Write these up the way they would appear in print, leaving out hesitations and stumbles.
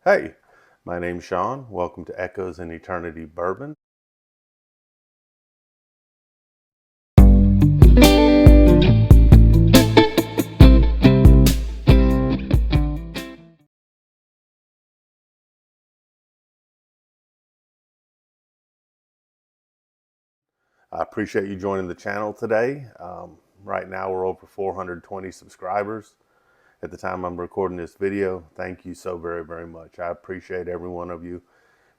Hey, my name's Sean. Welcome to Echoes in Eternity Bourbon. I appreciate you joining the channel today. Right now, we're over 420 subscribers. At the time I'm recording this video, thank you so very, very much. I appreciate every one of you.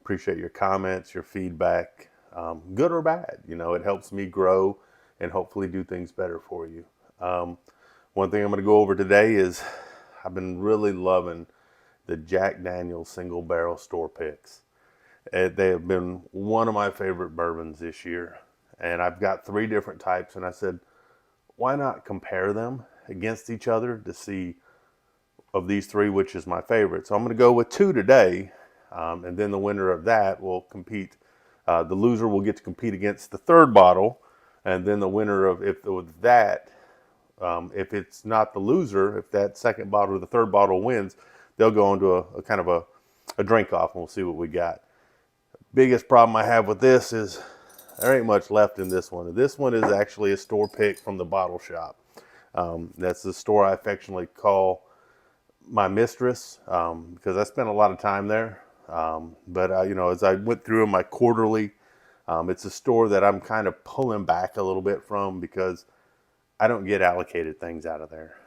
Appreciate your comments, your feedback, good or bad. You know, it helps me grow and hopefully do things better for you. One thing I'm going to go over today is I've been really loving the Jack Daniel's single barrel store picks. They have been one of my favorite bourbons this year. And I've got three different types. And I said, why not compare them against each other to see of these three which is my favorite. So I'm going to go with two today. And then the winner of that will compete. The loser will get to compete against the third bottle. And then the winner of with that, if it's not the loser, if that second bottle or the third bottle wins, they'll go into a kind of a drink off and we'll see what we got. Biggest problem I have with this is there ain't much left in this one. This one is actually a store pick from the bottle shop. That's the store I affectionately call my mistress because I spent a lot of time there. But you know, as I went through my quarterly, it's a store that I'm kind of pulling back a little bit from because I don't get allocated things out of there.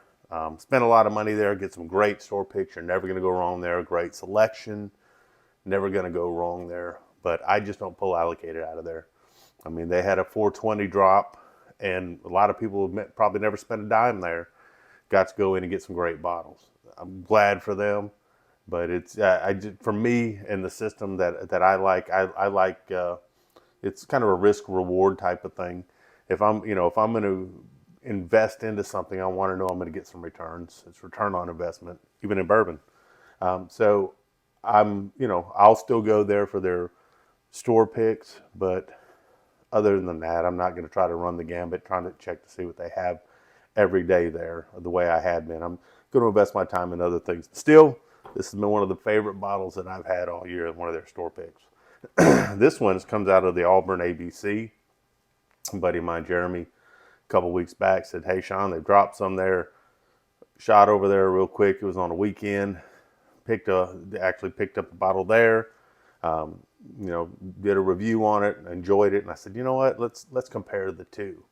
Spend a lot of money there, get some great store picks. You're never going to go wrong there. Great selection, never going to go wrong there. But I just don't pull allocated out of there. I mean, they had a 420 drop, and a lot of people have probably never spent a dime there. Got to go in and get some great bottles. I'm glad for them, but it's for me and the system that I like. I like it's kind of a risk reward type of thing. If I'm going to invest into something, I want to know I'm going to get some returns. It's return on investment, even in bourbon. So I'll still go there for their store picks, but other than that, I'm not going to try to run the gambit, trying to check to see what they have every day there the way I had been. I'm going to invest my time in other things. Still, this has been one of the favorite bottles that I've had all year, one of their store picks. This one comes out of the Auburn ABC. A buddy of mine, Jeremy, a couple weeks back said, hey, Sean, they dropped some there. Shot over there real quick. It was on a weekend. Actually picked up a bottle there. Did a review on it, enjoyed it, and I said, you know what? Let's compare the two.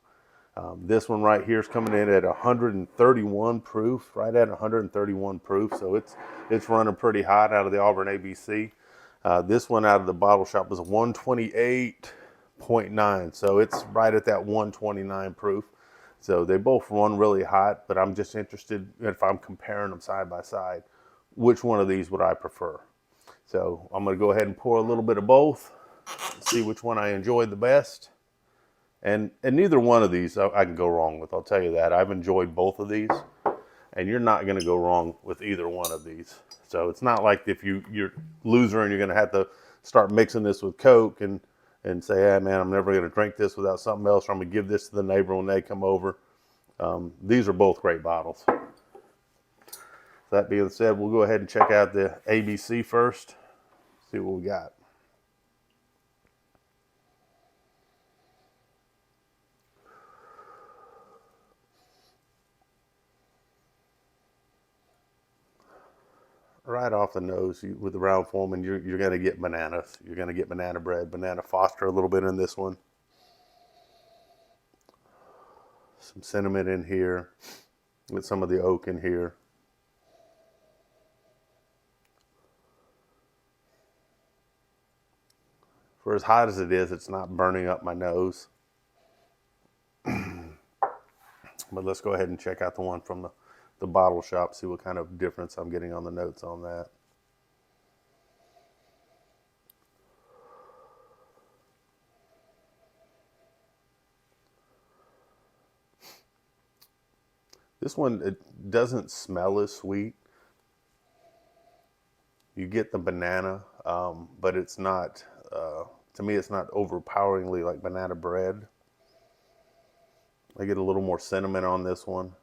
This one right here is coming in at 131 proof, right at 131 proof, so it's running pretty hot out of the Auburn ABC. This one out of the bottle shop was a 128.9, so it's right at that 129 proof. So they both run really hot, but I'm just interested if I'm comparing them side by side, which one of these would I prefer? So I'm going to go ahead and pour a little bit of both, see which one I enjoyed the best. And neither one of these I can go wrong with. I'll tell you that. I've enjoyed both of these, and you're not going to go wrong with either one of these. So it's not like if you're loser and you're going to have to start mixing this with Coke and say, hey, man, I'm never going to drink this without something else, or I'm going to give this to the neighbor when they come over. These are both great bottles. That being said, we'll go ahead and check out the ABC first, see what we got. Right off the nose with the round foreman, you're going to get bananas. You're going to get banana bread, banana foster a little bit in this one. Some cinnamon in here, with some of the oak in here. For as hot as it is, it's not burning up my nose. But let's go ahead and check out the one from the bottle shop, see what kind of difference I'm getting on the notes on that. This one, it doesn't smell as sweet. You get the banana, but it's not, to me, it's not overpoweringly like banana bread. I get a little more cinnamon on this one.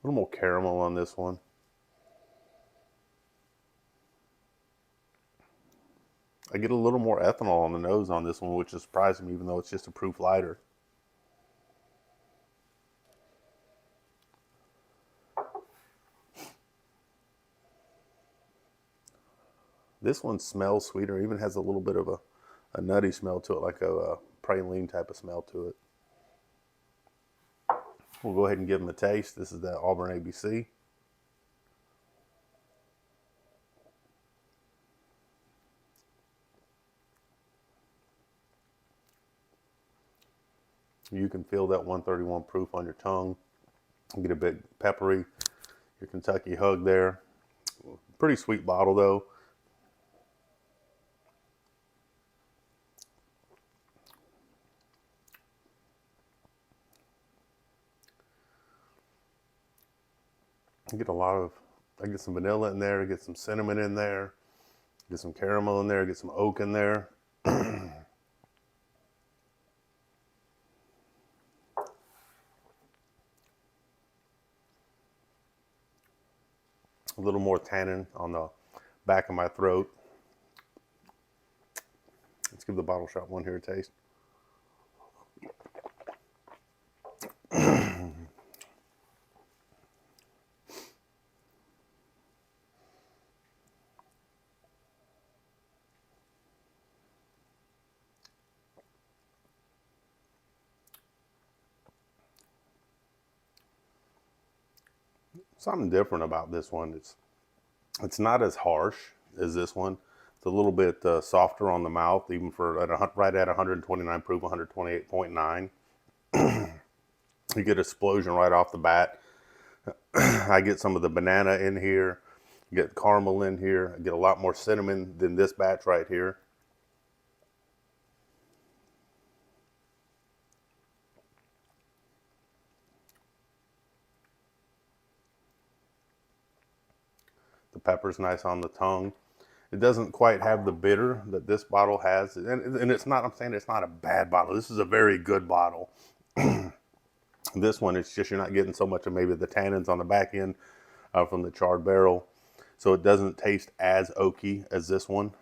A little more caramel on this one. I get a little more ethanol on the nose on this one, which is surprising me, even though it's just a proof lighter. This one smells sweeter, even has a little bit of a nutty smell to it, like a praline type of smell to it. We'll go ahead and give them a taste. This is the Auburn ABC. You can feel that 131 proof on your tongue. You get a bit peppery. Your Kentucky hug there. Pretty sweet bottle though. You get I get some vanilla in there, get some cinnamon in there, get some caramel in there, get some oak in there. A little more tannin on the back of my throat. Let's give the bottle shop one here a taste. Something different about this one. It's not as harsh as this one. It's a little bit softer on the mouth, even for right at 129 proof, 128.9. You get explosion right off the bat. I get some of the banana in here, get caramel in here. I get a lot more cinnamon than this batch right here. The pepper's nice on the tongue. It doesn't quite have the bitter that this bottle has. And it's not, I'm saying it's not a bad bottle. This is a very good bottle. This one, it's just you're not getting so much of maybe the tannins on the back end from the charred barrel. So it doesn't taste as oaky as this one.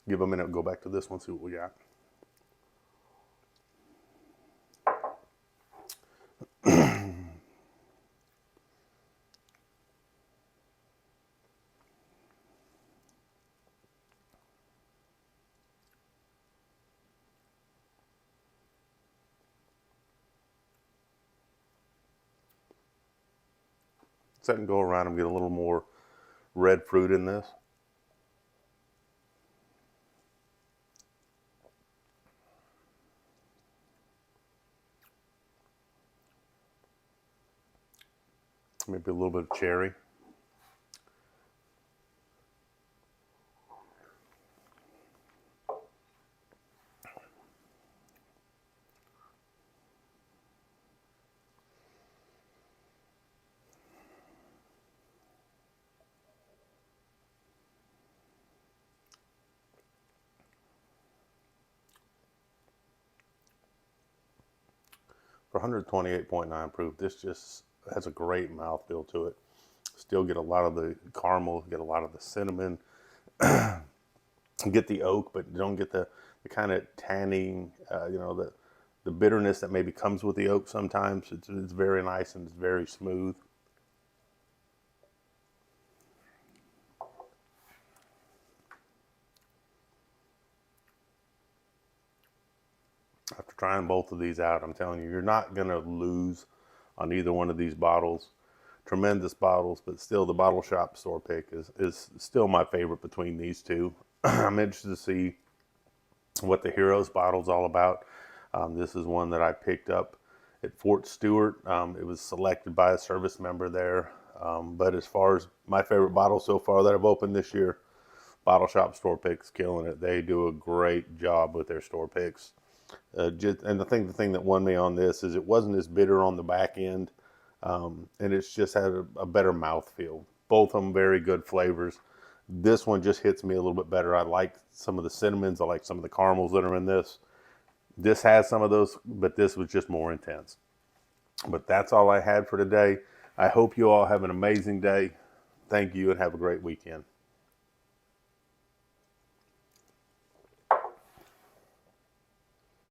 Give a minute, go back to this one, see what we got. Set and go around and get a little more red fruit in this. Maybe a little bit of cherry. For 128.9 proof, this just has a great mouthfeel to it. Still get a lot of the caramel, get a lot of the cinnamon, get the oak, but don't get the kind of tanning, the bitterness that maybe comes with the oak sometimes. It's very nice and it's very smooth. After trying both of these out, I'm telling you, you're not going to lose on either one of these bottles. Tremendous bottles, but still the bottle shop store pick is still my favorite between these two. I'm interested to see what the Heroes bottle's all about. This is one that I picked up at Fort Stewart. It was selected by a service member there. But as far as my favorite bottle so far that I've opened this year, Bottle Shop Store Picks killing it. They do a great job with their store picks. And I think the thing that won me on this is it wasn't as bitter on the back end, and it's just had a better mouthfeel. Both of them very good flavors. This one just hits me a little bit better. I like some of the cinnamons. I like some of the caramels that are in this. This has some of those, but this was just more intense. But that's all I had for today. I hope you all have an amazing day. Thank you and have a great weekend.